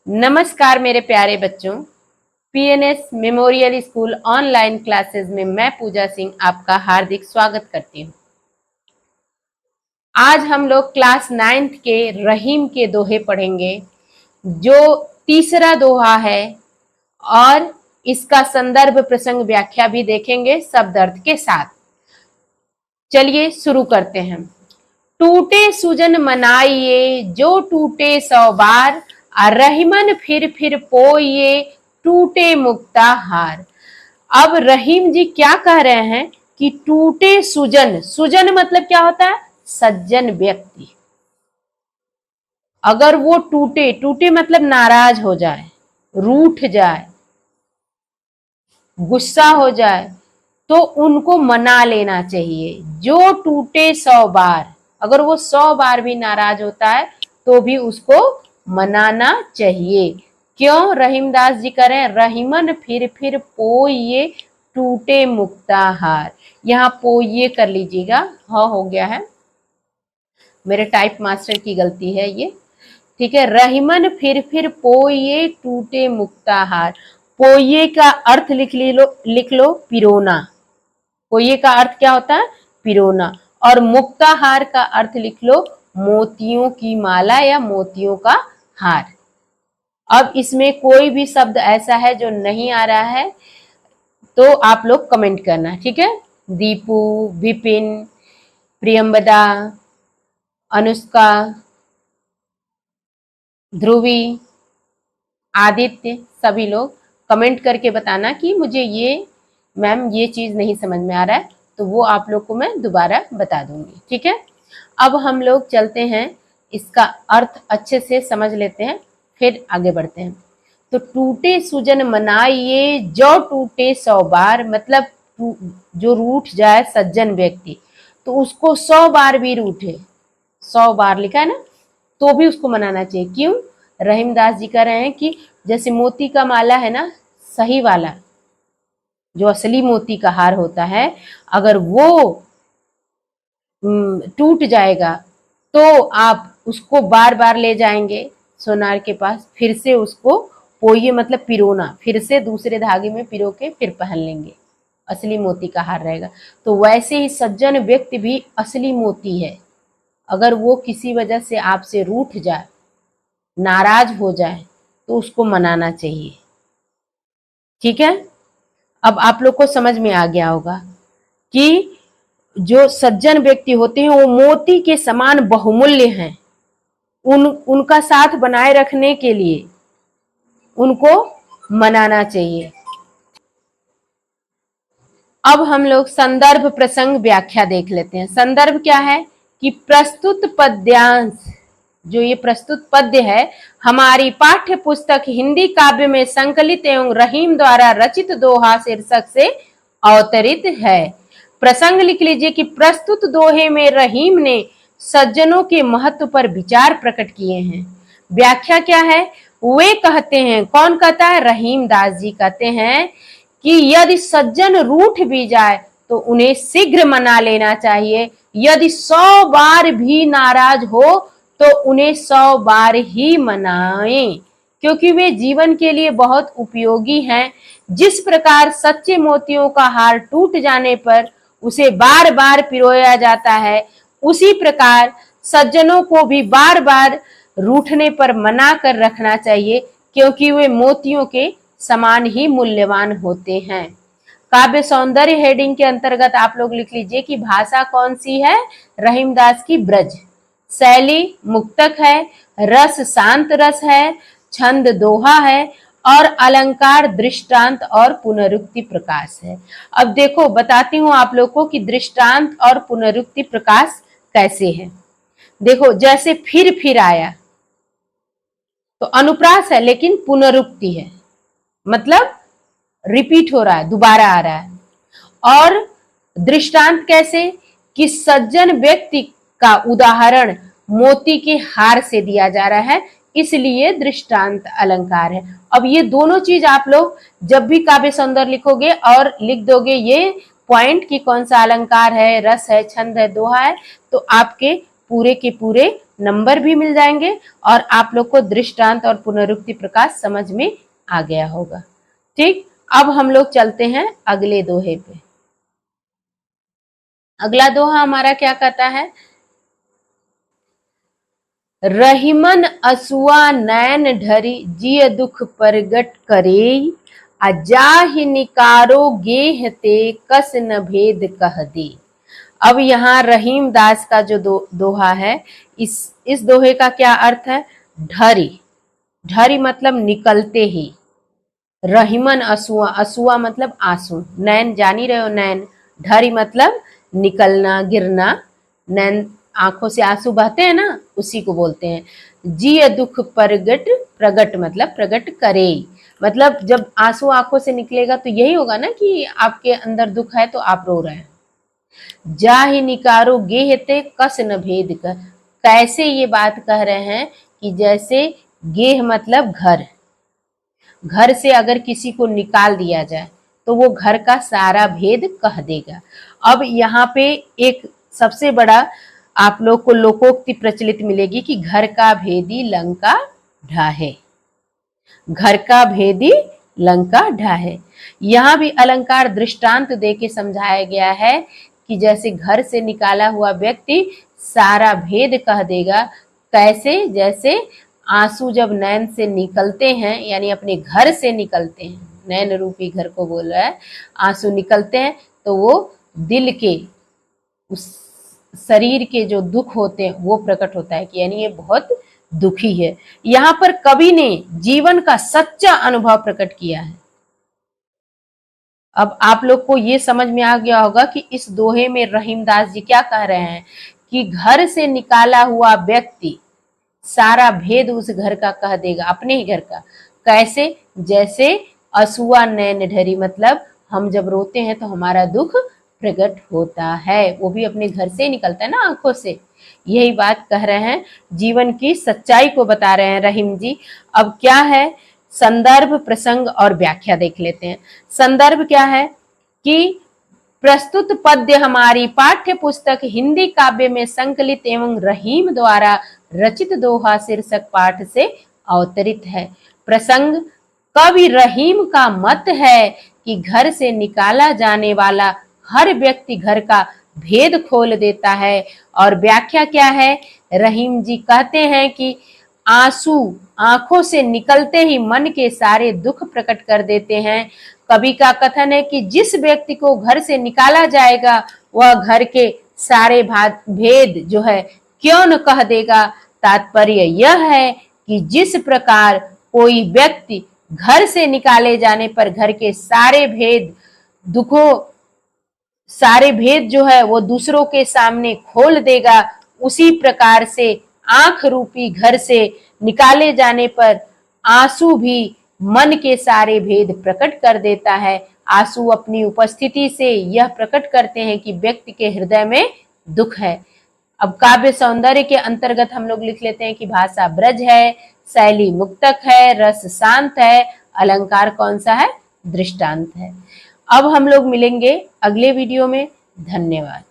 नमस्कार मेरे प्यारे बच्चों। PNS memorial school online classes में मैं पूजा सिंह आपका हार्दिक स्वागत करती हूँ। आज हम लोग क्लास 9th के रहीम के दोहे पढ़ेंगे, जो तीसरा दोहा है, और इसका संदर्भ प्रसंग व्याख्या भी देखेंगे शब्द अर्थ के साथ। चलिए शुरू करते हैं। टूटे सुजन मनाइए जो टूटे 100 बार, रहीमन फिर पोइए टूटे मुक्ता हार। अब रहीम जी क्या कह रहे हैं कि टूटे सुजन, सुजन मतलब क्या होता है? सज्जन व्यक्ति। अगर वो टूटे, टूटे मतलब नाराज हो जाए, रूठ जाए, गुस्सा हो जाए, तो उनको मना लेना चाहिए। जो टूटे 100 बार, अगर वो 100 बार भी नाराज होता है तो भी उसको मनाना चाहिए। क्यों? रहीमदास जी करें, रहीमन फिर पोइए टूटे मुक्ताहार। यहाँ पोइए कर लीजिएगा, हाँ हो गया है, मेरे टाइप मास्टर की गलती है ये। ठीक है, रहीमन फिर पोइए टूटे मुक्ताहार। पोइए का अर्थ लिख लो पिरोना। पोइए का अर्थ क्या होता है? पिरोना। और मुक्ताहार का अर्थ लिख लो मोतियों की माला या मोतियों का हार। अब इसमें कोई भी शब्द ऐसा है जो नहीं आ रहा है तो आप लोग कमेंट करना, ठीक है? दीपू, विपिन, प्रियंबदा, अनुष्का, ध्रुवी, आदित्य, सभी लोग कमेंट करके बताना कि मुझे ये मैम ये चीज नहीं समझ में आ रहा है, तो वो आप लोग को मैं दोबारा बता दूंगी, ठीक है? अब हम लोग चलते हैं, इसका अर्थ अच्छे से समझ लेते हैं, फिर आगे बढ़ते हैं। तो टूटे सुजन मनाइए जो टूटे 100 बार, मतलब जो रूठ जाए सज्जन व्यक्ति, तो उसको 100 बार भी रूठे, 100 बार लिखा है ना, तो भी उसको मनाना चाहिए। क्यों? रहीमदास जी कह रहे हैं कि जैसे मोती का माला है ना, सही वाला जो असली मोती का हार होता है, अगर वो टूट जाएगा तो आप उसको बार बार ले जाएंगे सोनार के पास, फिर से उसको पोइए मतलब पिरोना, फिर से दूसरे धागे में पिरो के फिर पहन लेंगे, असली मोती का हार रहेगा। तो वैसे ही सज्जन व्यक्ति भी असली मोती है। अगर वो किसी वजह से आपसे रूठ जाए, नाराज हो जाए, तो उसको मनाना चाहिए, ठीक है? अब आप लोग को समझ में आ गया होगा कि जो सज्जन व्यक्ति होते हैं वो मोती के समान बहुमूल्य हैं। उनका साथ बनाए रखने के लिए उनको मनाना चाहिए। अब हम लोग संदर्भ प्रसंग व्याख्या देख लेते हैं। संदर्भ क्या है कि प्रस्तुत पद्यांश, जो ये प्रस्तुत पद्य है, हमारी पाठ्य पुस्तक हिंदी काव्य में संकलित एवं रहीम द्वारा रचित दोहा शीर्षक से अवतरित है। प्रसंग लिख लीजिए कि प्रस्तुत दोहे में रहीम ने सज्जनों के महत्व पर विचार प्रकट किए हैं। व्याख्या क्या है? वे कहते हैं, कौन कहता है? रहीम दास जी कहते हैं कि यदि सज्जन रूठ भी जाए तो उन्हें शीघ्र मना लेना चाहिए। यदि 100 बार भी नाराज हो तो उन्हें 100 बार ही मनाएं, क्योंकि वे जीवन के लिए बहुत उपयोगी हैं। जिस प्रकार सच्चे मोतियों का हार टूट जाने पर उसे बार बार पिरोया जाता है, उसी प्रकार सज्जनों को भी बार बार रूठने पर मना कर रखना चाहिए, क्योंकि वे मोतियों के समान ही मूल्यवान होते हैं। काव्य सौंदर्य हेडिंग के अंतर्गत आप लोग लिख लीजिए कि भाषा कौन सी है? रहीमदास की ब्रज। शैली मुक्तक है, रस शांत रस है, छंद दोहा है, और अलंकार दृष्टांत और पुनरुक्ति प्रकाश है। अब देखो बताती हूँ आप लोग को कि दृष्टांत और पुनरुक्ति प्रकाश कैसे है। देखो जैसे फिर आया तो अनुप्रास है, लेकिन पुनरुक्ति है, मतलब रिपीट हो रहा है, दोबारा आ रहा है। और दृष्टांत कैसे कि सज्जन व्यक्ति का उदाहरण मोती के हार से दिया जा रहा है, इसलिए दृष्टांत अलंकार है। अब ये दोनों चीज आप लोग जब भी काव्य सौंदर्य लिखोगे और लिख दोगे ये पॉइंट कि कौन सा अलंकार है, रस है, छंद है, दोहा है, तो आपके पूरे के पूरे नंबर भी मिल जाएंगे और आप लोग को दृष्टांत और पुनरुक्ति प्रकाश समझ में आ गया होगा। ठीक, अब हम लोग चलते हैं अगले दोहे पे। अगला दोहा हमारा क्या कहता है? रहीमन असुआ नैन ढरी जिय दुख परगट करे, अजाहि निकारो गेह ते कस न भेद कह दे। अब यहाँ रहीम दास का जो दोहा है, इस दोहे का क्या अर्थ है? ढरी, ढरी मतलब निकलते ही, रहीमन असुआ, असुआ मतलब आंसू, नैन जान ही रहे हो नैन, ढरी मतलब निकलना, गिरना, नैन आंखों से आंसू बहते हैं ना, उसी को बोलते हैं। जिय दुख परगट, प्रगट मतलब प्रगट करे, मतलब जब आंसू आंखों से निकलेगा तो यही होगा ना कि आपके अंदर दुख है तो आप रो रहे हैं। जाहि निकारो गेहते कस न भेद कर, कैसे ये बात कह रहे हैं कि जैसे गेह मतलब घर, घर से अगर किसी को निकाल दिया जाए तो वो घर का सारा भेद कह देगा। अब यहाँ पे एक सबसे बड़ा आप लोग को लोकोक्ति प्रचलित मिलेगी कि घर का भेदी लंका ढाहे, घर का भेदी लंका ढाहे। यहाँ भी अलंकार दृष्टांत दे के समझाया गया है कि जैसे घर से निकाला हुआ व्यक्ति सारा भेद कह देगा। कैसे? जैसे आंसू जब नैन से निकलते हैं, यानी अपने घर से निकलते हैं, नैन रूपी घर को बोल रहा है, आंसू निकलते हैं तो वो दिल के, उस शरीर के जो दुख होते हैं वो प्रकट होता है कि यानी ये बहुत दुखी है। यहाँ पर कवि ने जीवन का सच्चा अनुभव प्रकट किया है। अब आप लोग को ये समझ में आ गया होगा कि इस दोहे में रहीमदास जी क्या कह रहे हैं कि घर से निकाला हुआ व्यक्ति सारा भेद उस घर का कह देगा, अपने ही घर का। कैसे? जैसे असुआ नैन ढरी, मतलब हम जब रोते हैं तो हमारा दुख प्रकट होता है, वो भी अपने घर से निकलता है ना, आंखों से। यही बात कह रहे हैं, जीवन की सच्चाई को बता रहे हैं रहीम जी। अब क्या है? संदर्भ, प्रसंग और व्याख्या देख लेते हैं। संदर्भ क्या है कि प्रस्तुत पद्य हमारी पाठ्य पुस्तक हिंदी काव्य में संकलित एवं रहीम द्वारा रचित दोहा शीर्षक पाठ से अवतरित है। प्रसंग, कवि रहीम का मत है कि घर से निकाला जाने वाला हर व्यक्ति घर का भेद खोल देता है। और व्याख्या क्या है? रहीम जी कहते हैं कि आंसू आंखों से निकलते ही मन के सारे दुख प्रकट कर देते हैं। कवि का कथन है कि जिस व्यक्ति को घर से निकाला जाएगा वह घर के सारे भेद जो है क्यों न कह देगा। तात्पर्य यह है कि जिस प्रकार कोई व्यक्ति घर से निकाले जाने पर घर के सारे भेद, दुखों, सारे भेद जो है वो दूसरों के सामने खोल देगा, उसी प्रकार से आंख रूपी घर से निकाले जाने पर आंसू भी मन के सारे भेद प्रकट कर देता है। आंसू अपनी उपस्थिति से यह प्रकट करते हैं कि व्यक्ति के हृदय में दुख है। अब काव्य सौंदर्य के अंतर्गत हम लोग लिख लेते हैं कि भाषा ब्रज है, शैली मुक्तक है, रस शांत है, अलंकार कौन सा है? दृष्टांत है। अब हम लोग मिलेंगे अगले वीडियो में। धन्यवाद।